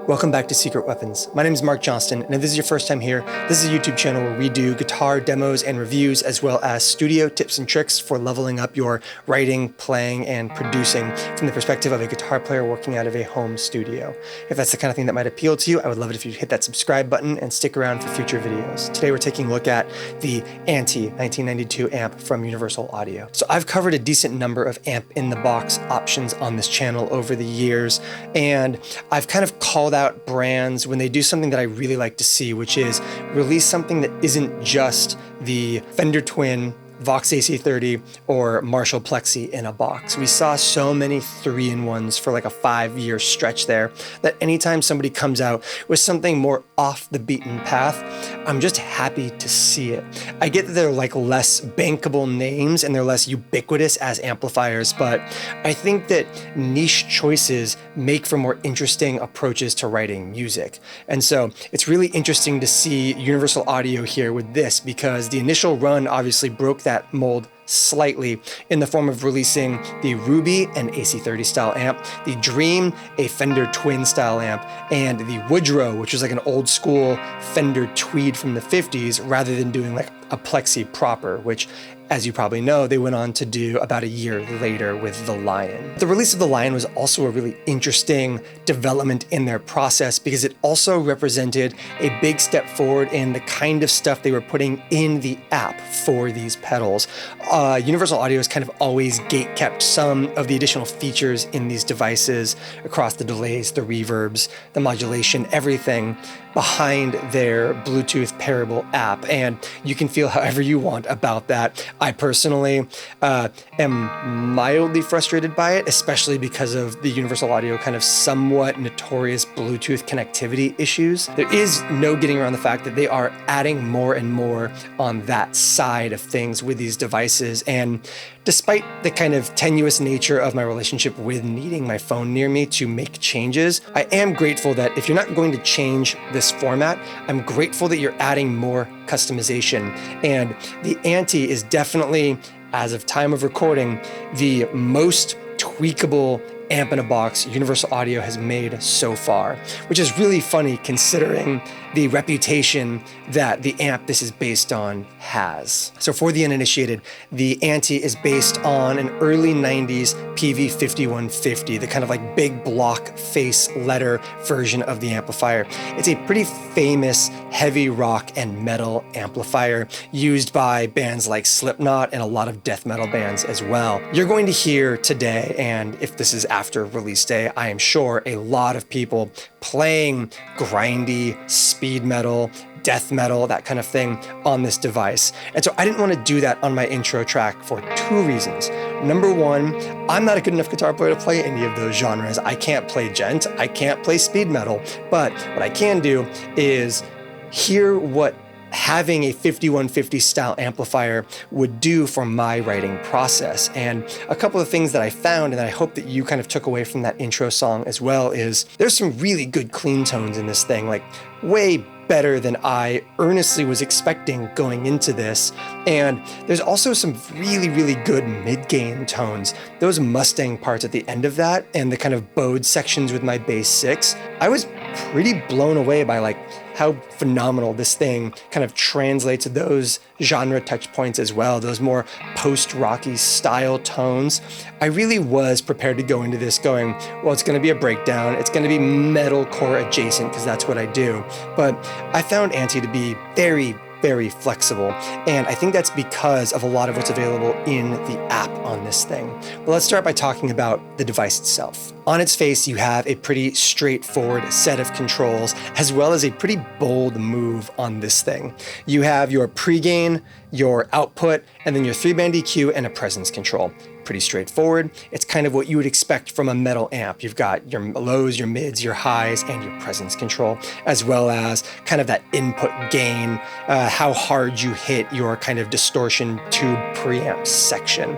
Welcome back to Secret Weapons. My name is Mark Johnston, and if this is your first time here, this is a YouTube channel where we do guitar demos and reviews, as well as studio tips and tricks for leveling up your writing, playing, and producing from the perspective of a guitar player working out of a home studio. If that's the kind of thing that might appeal to you, I would love it if you'd hit that subscribe button and stick around for future videos. Today we're taking a look at the Anti 1992 amp from Universal Audio. So I've covered a decent number of amp in the box options on this channel over the years, and I've kind of called out brands when they do something that I really like to see, which is release something that isn't just the Fender Twin, Vox AC30, or Marshall Plexi in a box. We saw so many 3-in-1s for like a 5-year stretch there that anytime somebody comes out with something more off the beaten path, I'm just happy to see it. I get that they're like less bankable names and they're less ubiquitous as amplifiers, but I think that niche choices make for more interesting approaches to writing music. And so it's really interesting to see Universal Audio here with this, because the initial run obviously broke that mold slightly in the form of releasing the Ruby, an AC30 style amp, the Dream, a Fender Twin style amp, and the Woodrow, which was like an old school Fender Tweed from the 50s, rather than doing like a Plexi proper, which, as you probably know, they went on to do about a year later with the Lion. The release of the Lion was also a really interesting development in their process, because it also represented a big step forward in the kind of stuff they were putting in the app for these pedals. Universal Audio has kind of always gate-kept some of the additional features in these devices across the delays, the reverbs, the modulation, everything behind their Bluetooth pairable app, and you can feel however you want about that. I personally am mildly frustrated by it, especially because of the Universal Audio kind of somewhat notorious Bluetooth connectivity issues. There is no getting around the fact that they are adding more and more on that side of things with these devices, and despite the kind of tenuous nature of my relationship with needing my phone near me to make changes, I am grateful that if you're not going to change this format, I'm grateful that you're adding more customization. And the Anti is definitely, as of time of recording, the most tweakable amp in a box Universal Audio has made so far, which is really funny considering the reputation that the amp this is based on has. So for the uninitiated, the Anti is based on an early 90s Peavey 5150, the kind of like big block face letter version of the amplifier. It's a pretty famous heavy rock and metal amplifier used by bands like Slipknot and a lot of death metal bands as well. You're going to hear today, and if this is after release day, I am sure a lot of people playing grindy, speed metal, death metal, that kind of thing on this device. And so I didn't want to do that on my intro track for 2 reasons. Number one, I'm not a good enough guitar player to play any of those genres. I can't play gent, I can't play speed metal, but what I can do is hear what having a 5150 style amplifier would do for my writing process. And a couple of things that I found, and that I hope that you kind of took away from that intro song as well, is there's some really good clean tones in this thing, like way better than I earnestly was expecting going into this. And there's also some really, really good mid-gain tones. Those Mustang parts at the end of that, and the kind of bowed sections with my bass 6, I was pretty blown away by like how phenomenal this thing kind of translates those genre touch points as well, those more post-rocky style tones. I really was prepared to go into this going, well, it's gonna be a breakdown, it's gonna be metalcore adjacent, because that's what I do. But I found Anti to be very, very flexible, and I think that's because of a lot of what's available in the app on this thing. But let's start by talking about the device itself. On its face, you have a pretty straightforward set of controls, as well as a pretty bold move on this thing. You have your pre-gain, your output, and then your 3-band EQ and a presence control. Pretty straightforward. It's kind of what you would expect from a metal amp. You've got your lows, your mids, your highs, and your presence control, as well as kind of that input gain, how hard you hit your kind of distortion tube preamp section.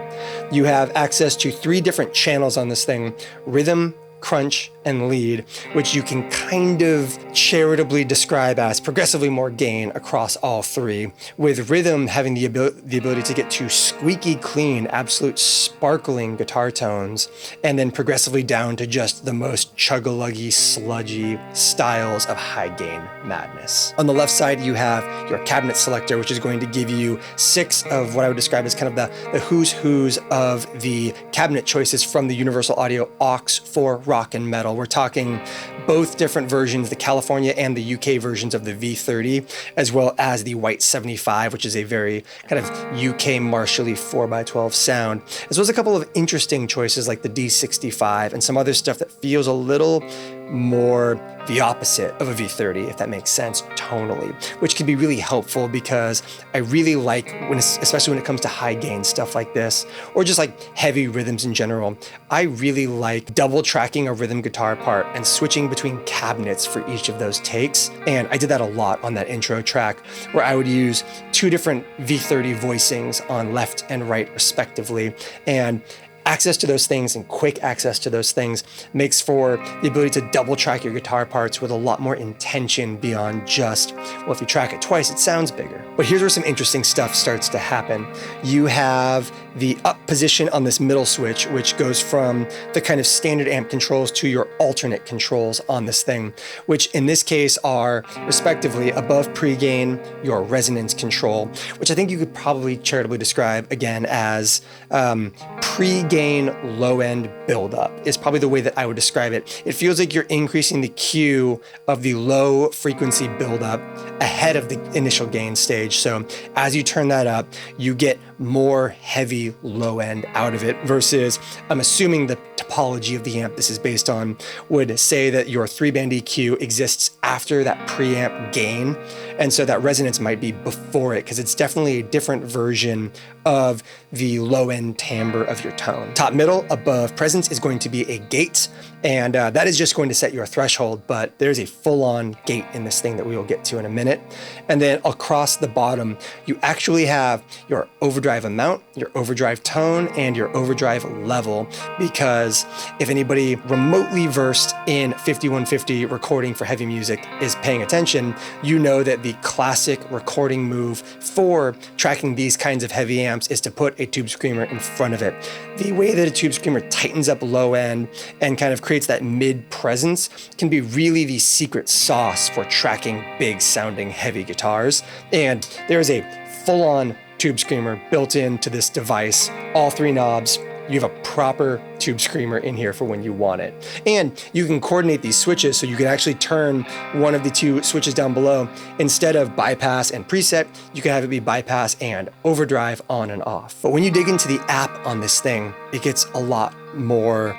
You have access to 3 different channels on this thing: rhythm, crunch, and lead, which you can kind of charitably describe as progressively more gain across all three, with rhythm having the ability to get to squeaky clean, absolute sparkling guitar tones, and then progressively down to just the most chug-a-luggy, sludgy styles of high gain madness. On the left side, you have your cabinet selector, which is going to give you 6 of what I would describe as kind of the who's who's of the cabinet choices from the Universal Audio aux for rock and metal. We're talking both different versions, the California and the UK versions of the V30, as well as the White 75, which is a very kind of UK Marshally 4x12 sound, as well as a couple of interesting choices like the D65 and some other stuff that feels a little more the opposite of a V30, if that makes sense, tonally, which can be really helpful because I really like, especially when it comes to high gain stuff like this, or just like heavy rhythms in general, I really like double tracking a rhythm guitar part and switching between cabinets for each of those takes. And I did that a lot on that intro track, where I would use 2 different V30 voicings on left and right respectively, and access to those things and quick access to those things makes for the ability to double track your guitar parts with a lot more intention beyond just, well, if you track it twice, it sounds bigger. But here's where some interesting stuff starts to happen. You have the up position on this middle switch, which goes from the kind of standard amp controls to your alternate controls on this thing, which in this case are respectively above pre-gain, your resonance control, which I think you could probably charitably describe again as pre-gain low-end buildup is probably the way that I would describe it. It feels like you're increasing the Q of the low frequency buildup ahead of the initial gain stage. So as you turn that up, you get more heavy low end out of it versus, I'm assuming the topology of the amp this is based on would say that your 3-band EQ exists after that preamp gain. And so that resonance might be before it, because it's definitely a different version of the low end timbre of your tone. Top, middle, above presence is going to be a gate, and that is just going to set your threshold, but there's a full-on gate in this thing that we will get to in a minute. And then across the bottom, you actually have your overdrive amount, your overdrive tone, and your overdrive level, because if anybody remotely versed in 5150 recording for heavy music is paying attention, you know that the classic recording move for tracking these kinds of heavy amps is to put a tube screamer in front of it. The way that a tube screamer tightens up low end and kind of creates that mid presence can be really the secret sauce for tracking big sounding heavy guitars. And there's a full-on tube screamer built into this device, all 3 knobs. You have a proper tube screamer in here for when you want it. And you can coordinate these switches so you can actually turn one of the 2 switches down below. Instead of bypass and preset, you can have it be bypass and overdrive on and off. But when you dig into the app on this thing, it gets a lot more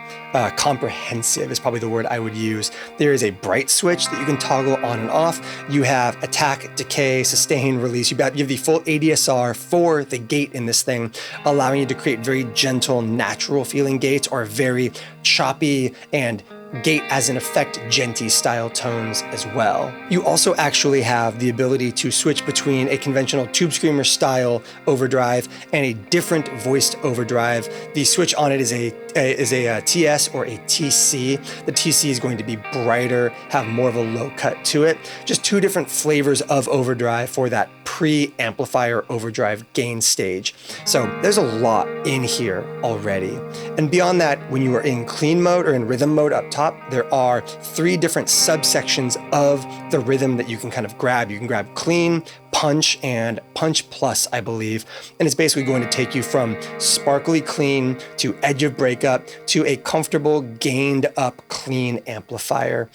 comprehensive is probably the word I would use. There is a bright switch that you can toggle on and off. You have attack, decay, sustain, release. You have the full ADSR for the gate in this thing, allowing you to create very gentle, natural feeling gates or very choppy and gate as an effect genty style tones as well. You also actually have the ability to switch between a conventional tube screamer style overdrive and a different voiced overdrive. The switch on it is a TS or a TC. The TC is going to be brighter, have more of a low cut to it. Just 2 different flavors of overdrive for that pre-amplifier overdrive gain stage. So there's a lot in here already. And beyond that, when you are in clean mode or in rhythm mode up top, there are 3 different subsections of the rhythm that you can kind of grab. You can grab clean, punch, and punch plus, I believe. And it's basically going to take you from sparkly clean to edge of breakup to a comfortable gained up clean amplifier,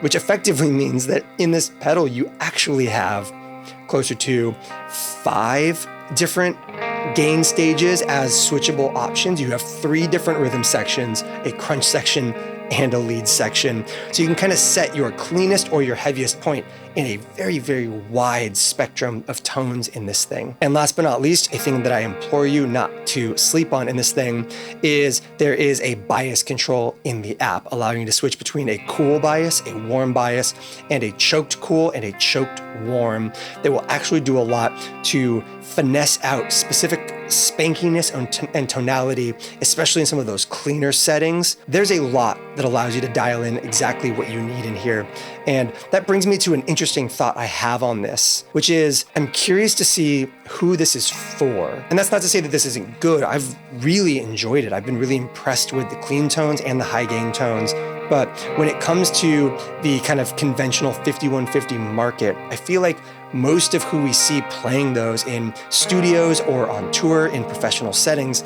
which effectively means that in this pedal, you actually have closer to 5 different gain stages as switchable options. You have 3 different rhythm sections, a crunch section, and a lead section. So you can kind of set your cleanest or your heaviest point in a very, very wide spectrum of tones in this thing. And last but not least, a thing that I implore you not to sleep on in this thing is there is a bias control in the app, allowing you to switch between a cool bias, a warm bias, and a choked cool and a choked warm that will actually do a lot to finesse out specific spankiness and tonality, especially in some of those cleaner settings. There's a lot that allows you to dial in exactly what you need in here. And that brings me to an interesting thought I have on this, which is I'm curious to see who this is for. And that's not to say that this isn't good. I've really enjoyed it. I've been really impressed with the clean tones and the high gain tones. But when it comes to the kind of conventional 5150 market, I feel like most of who we see playing those in studios or on tour in professional settings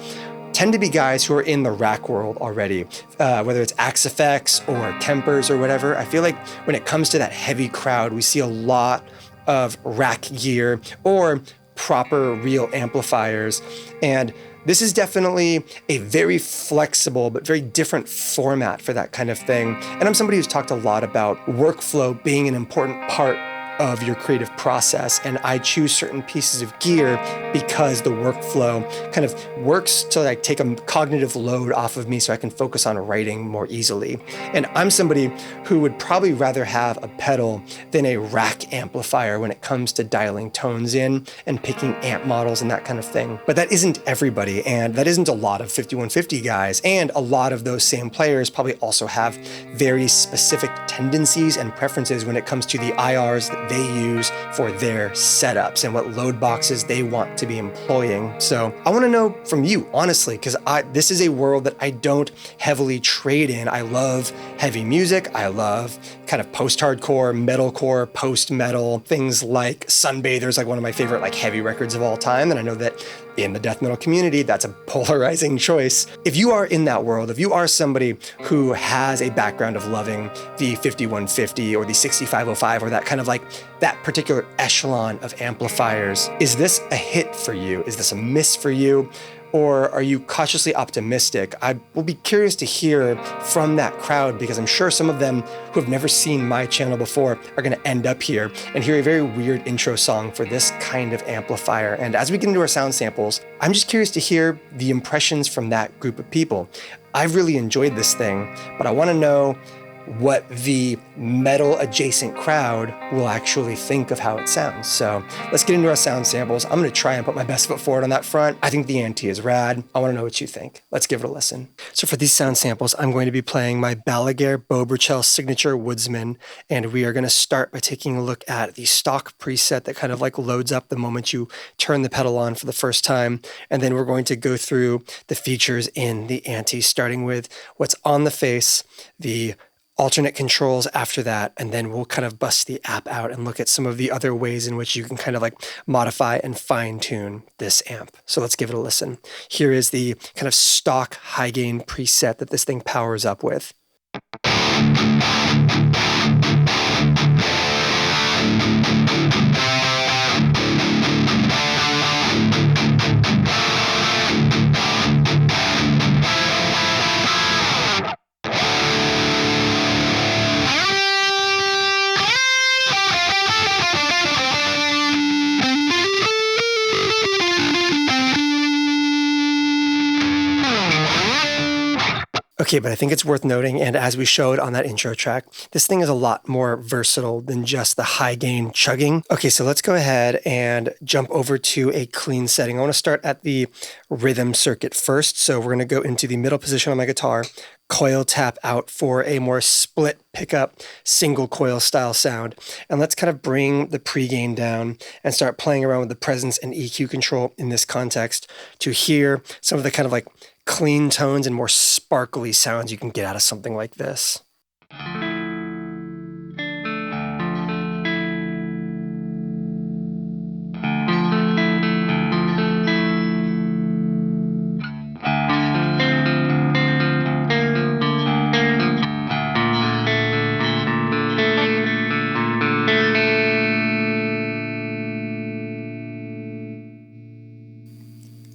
tend to be guys who are in the rack world already, whether it's Axe FX or Kempers or whatever. I feel like when it comes to that heavy crowd, we see a lot of rack gear or proper real amplifiers. And this is definitely a very flexible but very different format for that kind of thing. And I'm somebody who's talked a lot about workflow being an important part of your creative process, and I choose certain pieces of gear because the workflow kind of works to like take a cognitive load off of me so I can focus on writing more easily. And I'm somebody who would probably rather have a pedal than a rack amplifier when it comes to dialing tones in and picking amp models and that kind of thing. But that isn't everybody, and that isn't a lot of 5150 guys, and a lot of those same players probably also have very specific tendencies and preferences when it comes to the IRs that they use for their setups and what load boxes they want to be employing. So I want to know from you, honestly, because this is a world that I don't heavily trade in. I love heavy music. I love kind of post-hardcore, metalcore, post-metal, things like Sunbather's like one of my favorite like heavy records of all time. And I know that in the death metal community, that's a polarizing choice. If you are in that world, if you are somebody who has a background of loving the 5150 or the 6505 or that kind of like that particular echelon of amplifiers, is this a hit for you? Is this a miss for you? Or are you cautiously optimistic? I will be curious to hear from that crowd because I'm sure some of them who have never seen my channel before are going to end up here and hear a very weird intro song for this kind of amplifier. And as we get into our sound samples, I'm just curious to hear the impressions from that group of people. I've really enjoyed this thing, but I want to know what the metal adjacent crowd will actually think of how it sounds. So let's get into our sound samples. I'm going to try and put my best foot forward on that front. I think the ante is rad. I want to know what you think. Let's give it a listen. So for these sound samples, I'm going to be playing my Balaguer Beaubrechel Signature Woodsman, and we are going to start by taking a look at the stock preset that kind of like loads up the moment you turn the pedal on for the first time. And then we're going to go through the features in the ante, starting with what's on the face, the alternate controls after that, and then we'll kind of bust the app out and look at some of the other ways in which you can kind of like modify and fine-tune this amp. So let's give it a listen. Here is the kind of stock high gain preset that this thing powers up with. Okay, but I think it's worth noting, and as we showed on that intro track, this thing is a lot more versatile than just the high gain chugging. Okay, so let's go ahead and jump over to a clean setting. I want to start at the rhythm circuit first. So we're going to go into the middle position on my guitar, coil tap out for a more split pickup, single coil style sound. And let's kind of bring the pre-gain down and start playing around with the presence and EQ control in this context to hear some of the kind of like clean tones and more sparkly sounds you can get out of something like this.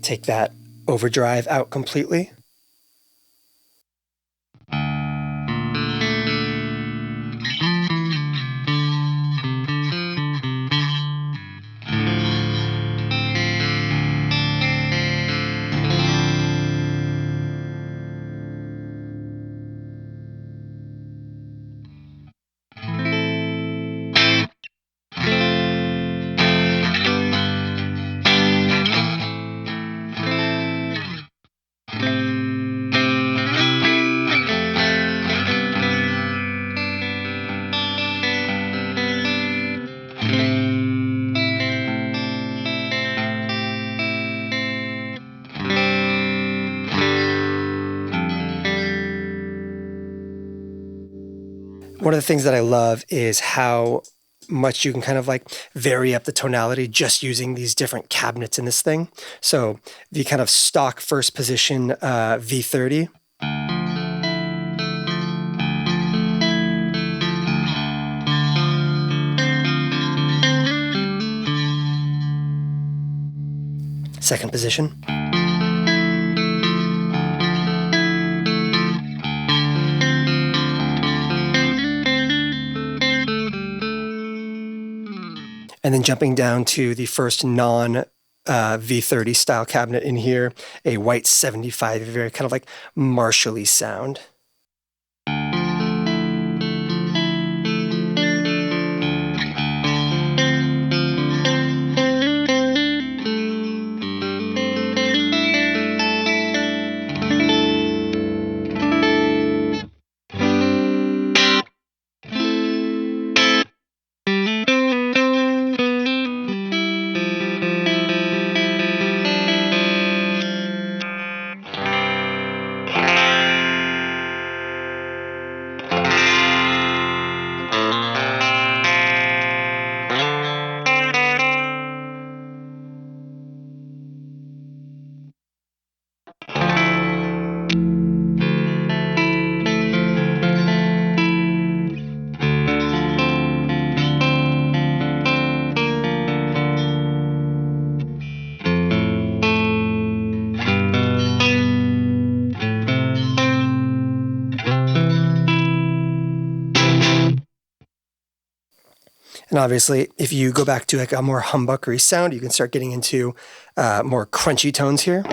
Take that overdrive out completely. One of the things that I love is how much you can kind of like vary up the tonality just using these different cabinets in this thing. So the kind of stock first position V30. Second position. And then jumping down to the first non V30 style cabinet in here, a white 75, very kind of like Marshall-y sound. And obviously, if you go back to like a more humbuckery sound, you can start getting into more crunchy tones here.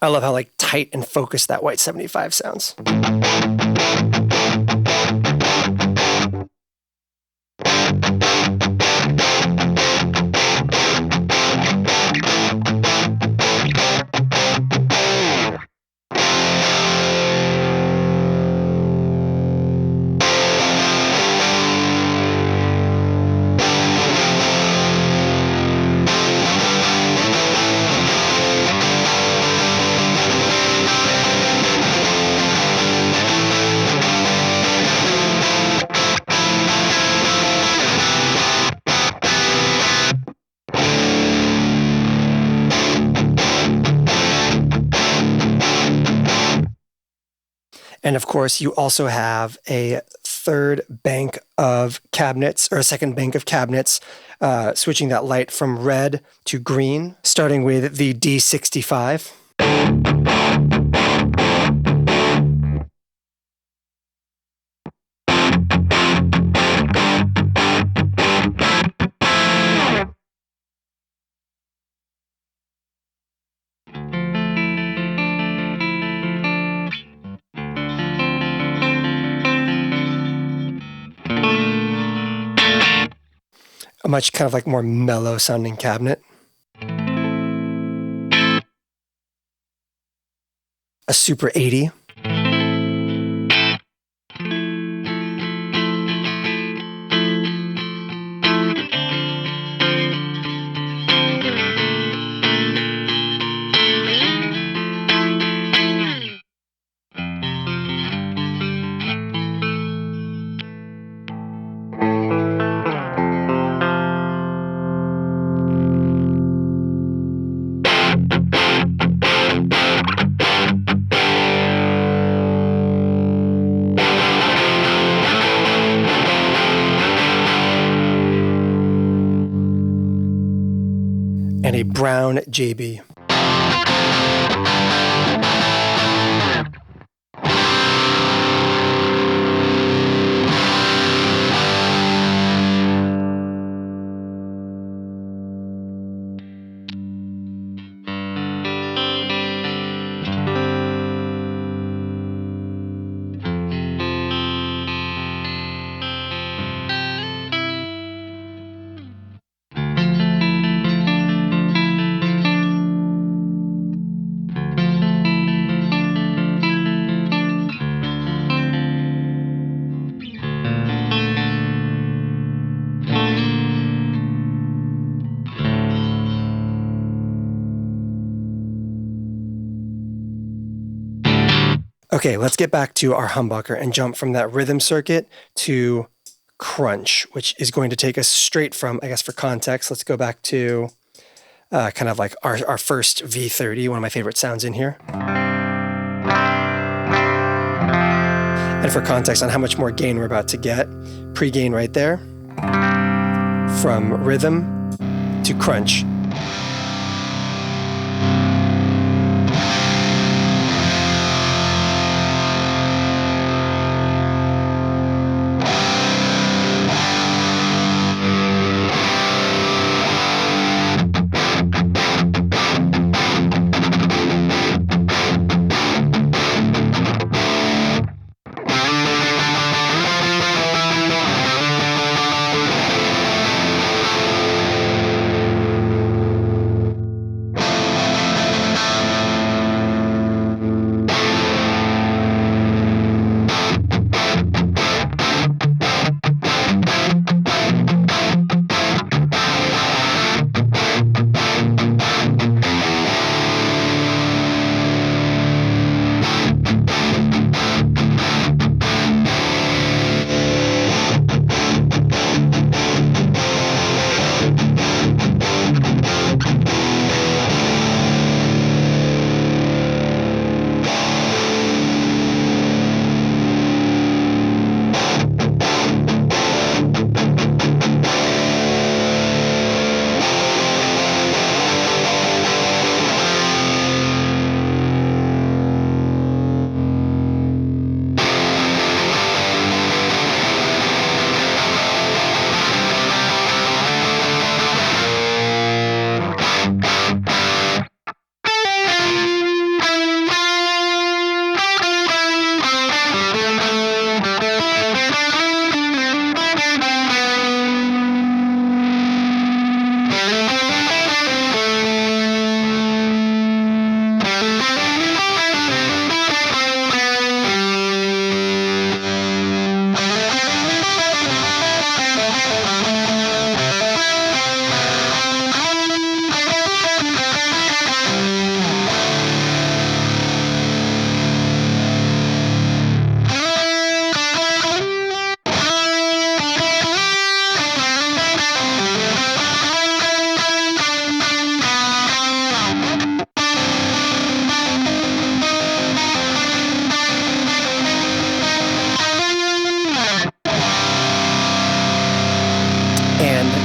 I love how like tight and focused that white 75 sounds. And of course, you also have a third bank of cabinets, or a second bank of cabinets, switching that light from red to green, starting with the D65. A much kind of like more mellow sounding cabinet. A Super 80. And a brown JB. Okay, let's get back to our humbucker and jump from that rhythm circuit to crunch, which is going to take us straight from, I guess for context, let's go back to kind of like our first V30, one of my favorite sounds in here. And for context on how much more gain we're about to get, pre-gain right there, from rhythm to crunch.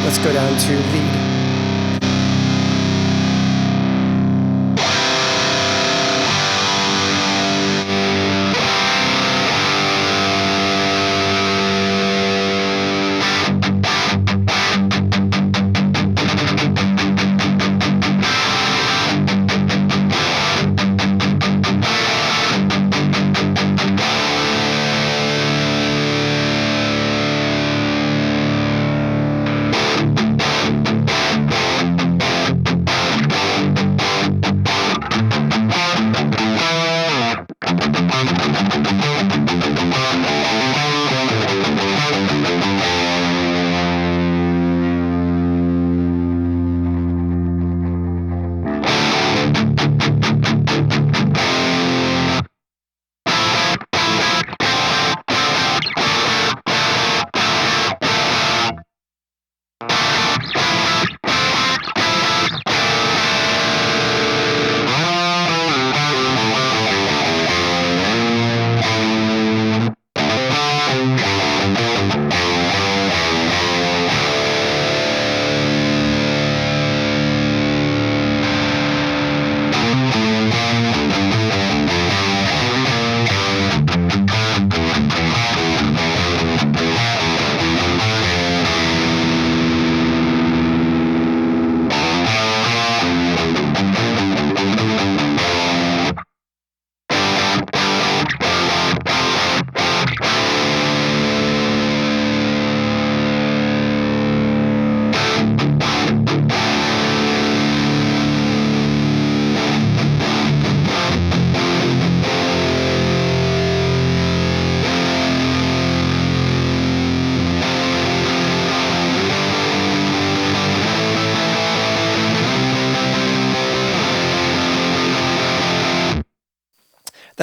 Let's go down to lead.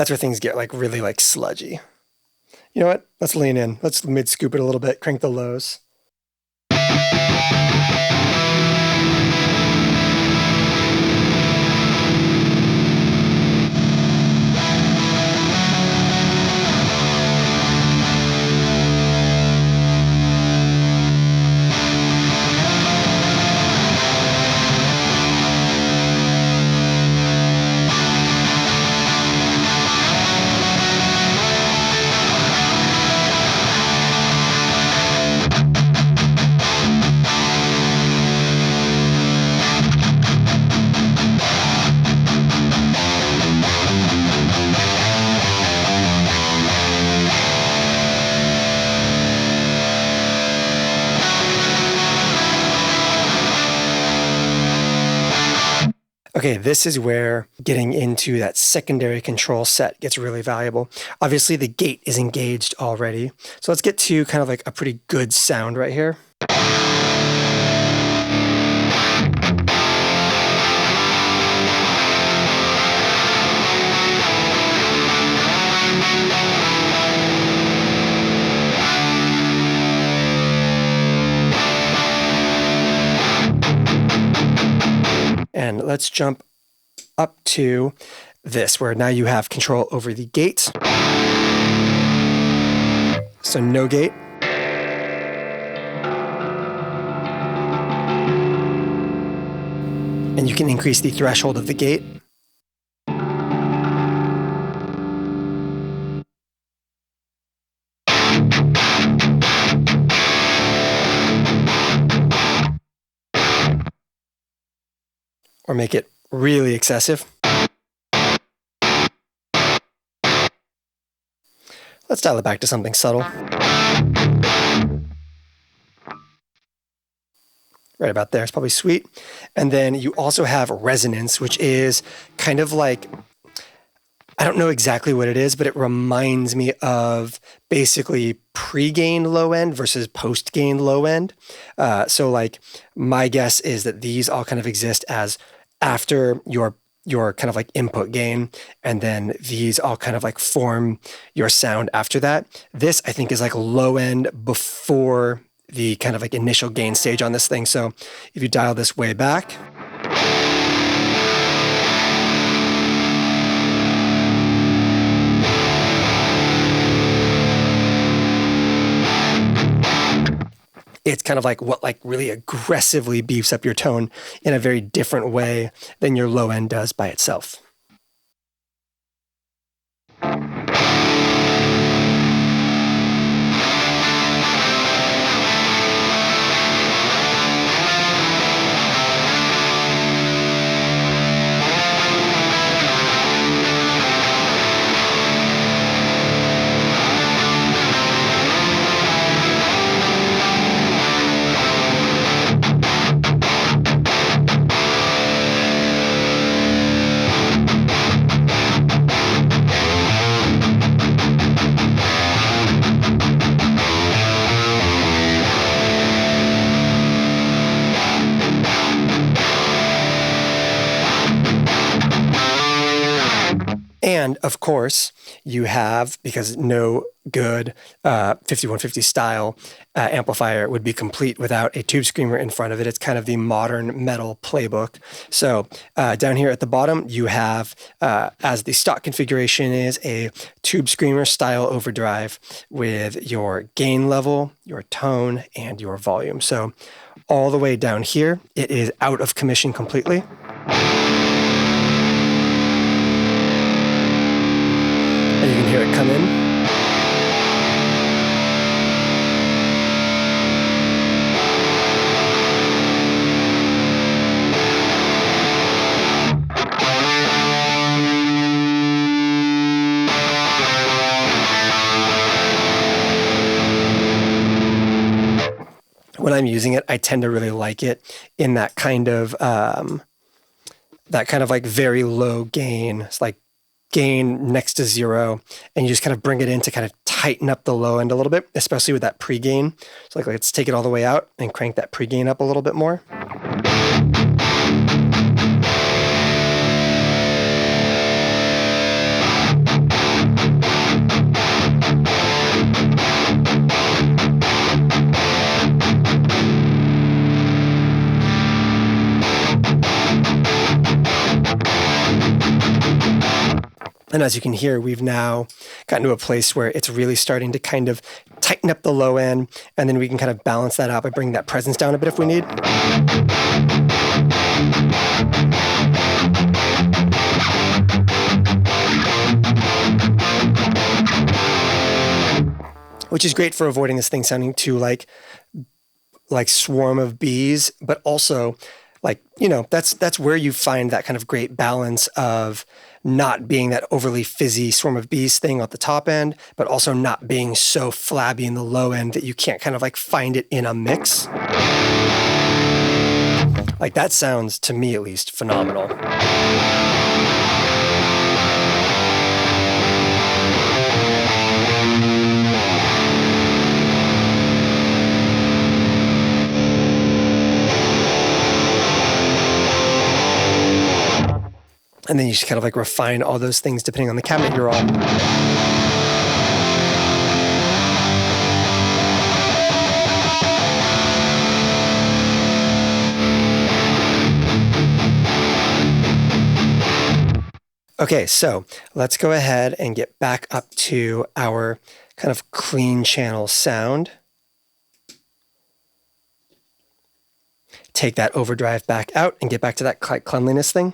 That's where things get like really like sludgy. You know what? Let's lean in. Let's mid scoop it a little bit, crank the lows. Okay, this is where getting into that secondary control set gets really valuable. Obviously, the gate is engaged already. So let's get to kind of like a pretty good sound right here. And let's jump up to this, where now you have control over the gate. So no gate. And you can increase the threshold of the gate. Or make it really excessive. Let's dial it back to something subtle. Right about there, it's probably sweet. And then you also have resonance, which is kind of like, I don't know exactly what it is, but it reminds me of basically pre-gain low end versus post-gain low end. So like my guess is that these all kind of exist as after your kind of like input gain, and then these all kind of like form your sound after that. This I think is like low end before the kind of like initial gain stage on this thing. So if you dial this way back, it's kind of like what like really aggressively beefs up your tone in a very different way than your low end does by itself. And of course, you have, because no good 5150 style amplifier would be complete without a tube screamer in front of it. It's kind of the modern metal playbook. So down here at the bottom, you have, as the stock configuration is, a tube screamer style overdrive with your gain level, your tone, and your volume. So all the way down here, it is out of commission completely. And you can hear it come in. When I'm using it, I tend to really like it in that kind of like very low gain. It's like gain next to zero, and you just kind of bring it in to kind of tighten up the low end a little bit, especially with that pre-gain. So like let's take it all the way out and crank that pre-gain up a little bit more. And as you can hear, we've now gotten to a place where it's really starting to kind of tighten up the low end, and then we can kind of balance that out by bringing that presence down a bit if we need. Which is great for avoiding this thing sounding too like swarm of bees, but also like, you know, that's where you find that kind of great balance of not being that overly fizzy swarm of bees thing at the top end, but also not being so flabby in the low end that you can't kind of like find it in a mix. Like that sounds, to me at least, phenomenal. And then you just kind of like refine all those things depending on the cabinet you're on. Okay, so let's go ahead and get back up to our kind of clean channel sound. Take that overdrive back out and get back to that cleanliness thing.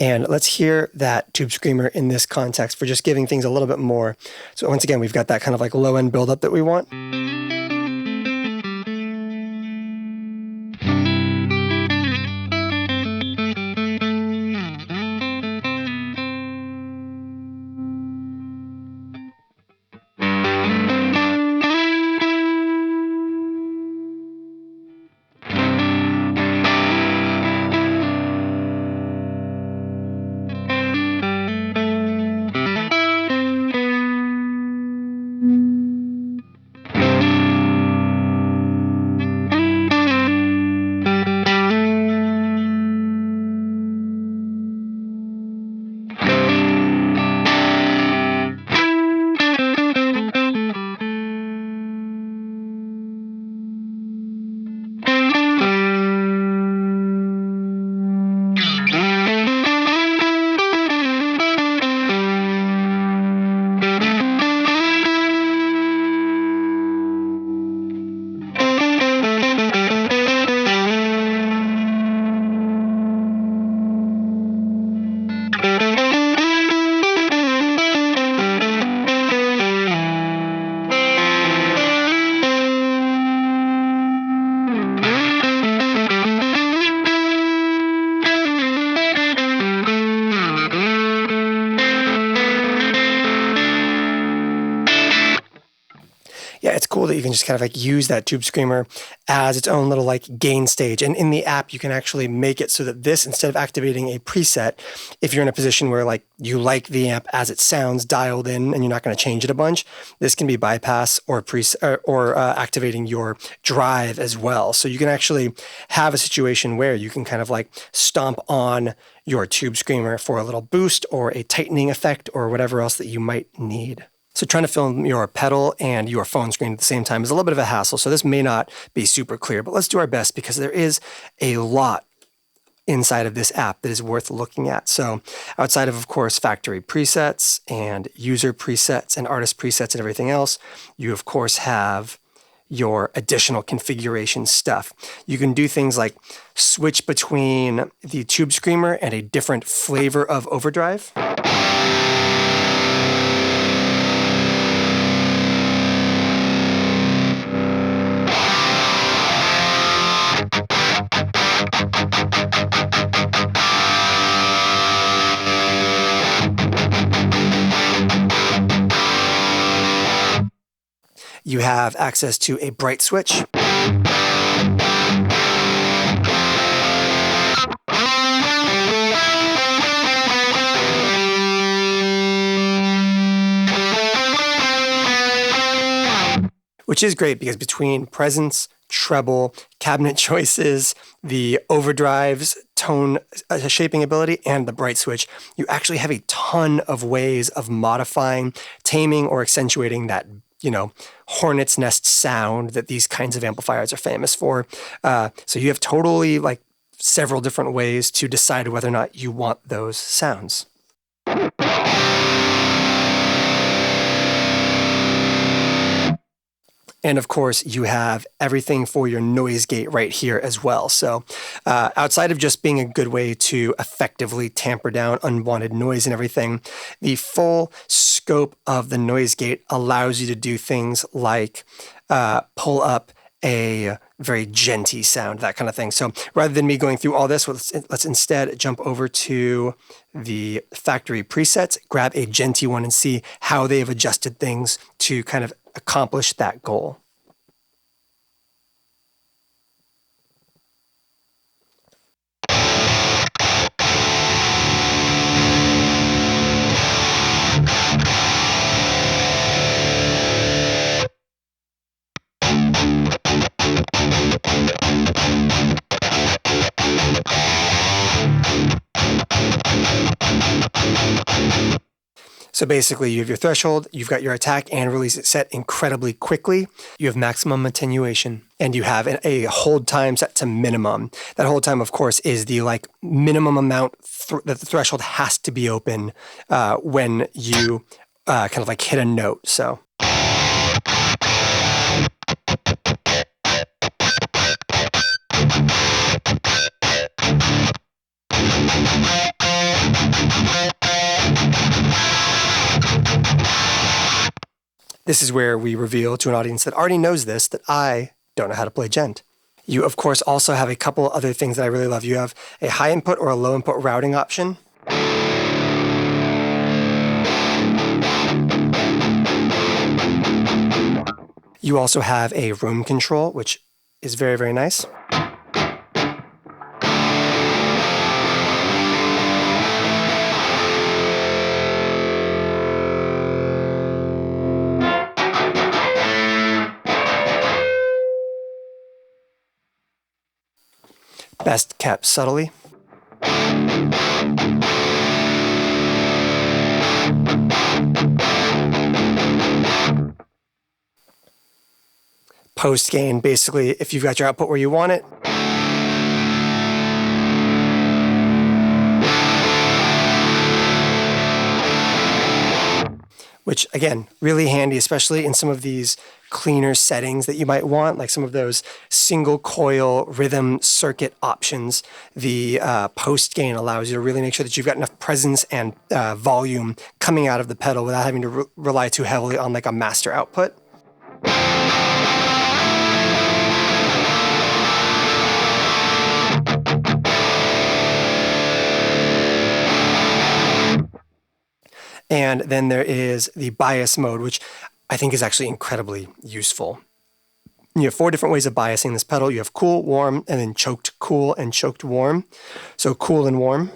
And let's hear that tube screamer in this context for just giving things a little bit more. So once again, we've got that kind of like low end buildup that we want. Yeah, it's cool that you can just kind of like use that tube screamer as its own little like gain stage. And in the app, you can actually make it so that this, instead of activating a preset, if you're in a position where like you like the amp as it sounds dialed in and you're not going to change it a bunch, this can be bypass or activating your drive as well. So you can actually have a situation where you can kind of like stomp on your tube screamer for a little boost or a tightening effect or whatever else that you might need. So trying to film your pedal and your phone screen at the same time is a little bit of a hassle, so this may not be super clear, but let's do our best because there is a lot inside of this app that is worth looking at. So outside of course, factory presets and user presets and artist presets and everything else, you of course have your additional configuration stuff. You can do things like switch between the tube screamer and a different flavor of overdrive. You have access to a bright switch. Which is great because between presence, treble, cabinet choices, the overdrives, tone shaping ability and the bright switch, you actually have a ton of ways of modifying, taming, or accentuating that, hornet's nest sound that these kinds of amplifiers are famous for. So you have totally like several different ways to decide whether or not you want those sounds. And of course, you have everything for your noise gate right here as well. So outside of just being a good way to effectively tamper down unwanted noise and everything, the full scope of the noise gate allows you to do things like pull up a very genty sound, that kind of thing. So rather than me going through all this, let's instead jump over to the factory presets, grab a genty one, and see how they've adjusted things to kind of accomplish that goal. So basically, you have your threshold, you've got your attack and release it set incredibly quickly, you have maximum attenuation, and you have a hold time set to minimum. That hold time, of course, is the minimum amount that the threshold has to be open when you kind of hit a note. So. This is where we reveal to an audience that already knows this that I don't know how to play gent. You, of course, also have a couple other things that I really love. You have a high input or a low input routing option. You also have a room control, which is very, very nice. Best kept subtly. Post gain, basically, if you've got your output where you want it. Which, again, really handy, especially in some of these cleaner settings that you might want, like some of those single coil rhythm circuit options. The post gain allows you to really make sure that you've got enough presence and volume coming out of the pedal without having to rely too heavily on a master output. And then there is the bias mode, which I think is actually incredibly useful. You have 4 different ways of biasing this pedal. You have cool, warm, and then choked cool and choked warm. So cool and warm.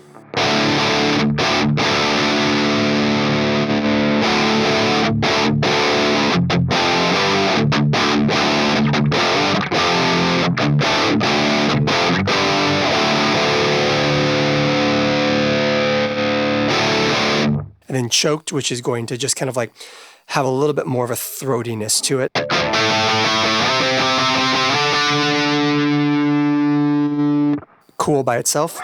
And then choked, which is going to just kind of have a little bit more of a throatiness to it. Cool by itself.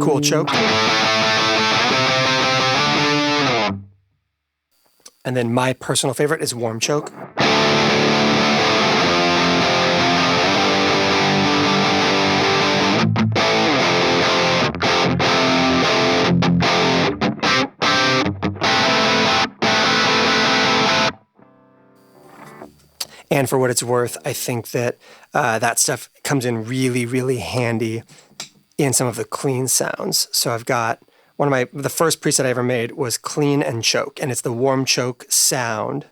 Cool choke. And then my personal favorite is warm choke. And for what it's worth, I think that that stuff comes in really, really handy in some of the clean sounds. So I've got the first preset I ever made was clean and choke, and it's the warm choke sound.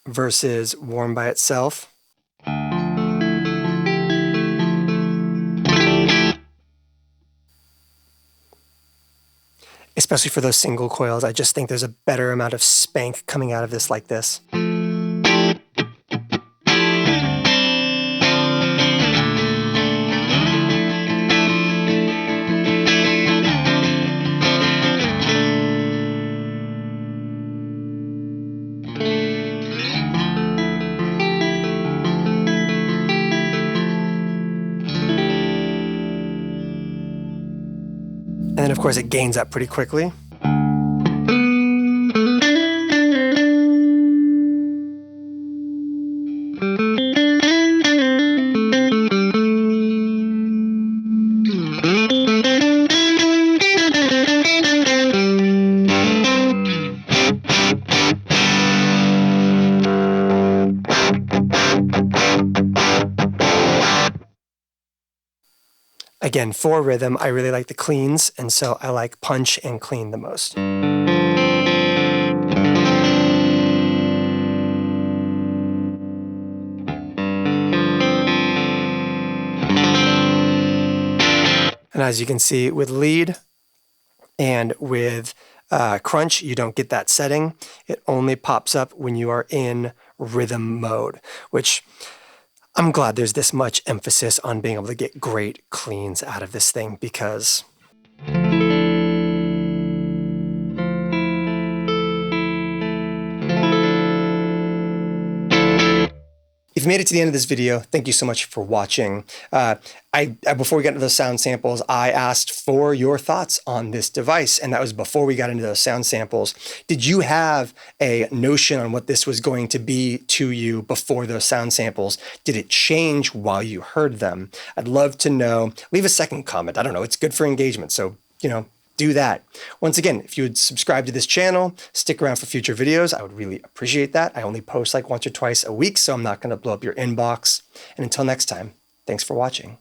Versus warm by itself. especially for those single coils. I just think there's a better amount of spank coming out of this like this. And then of course it gains up pretty quickly. Again, for rhythm, I really like the cleans, and so I like punch and clean the most. And as you can see, with lead and with crunch, you don't get that setting. It only pops up when you are in rhythm mode, which I'm glad there's this much emphasis on being able to get great cleans out of this thing, because if you made it to the end of this video, thank you so much for watching. Before we got into those sound samples, I asked for your thoughts on this device, and that was before we got into those sound samples. Did you have a notion on what this was going to be to you before those sound samples? Did it change while you heard them? I'd love to know. Leave a second comment. I don't know. It's good for engagement, so, do that. Once again, if you would subscribe to this channel, stick around for future videos, I would really appreciate that. I only post like once or twice a week, so I'm not going to blow up your inbox. And until next time, thanks for watching.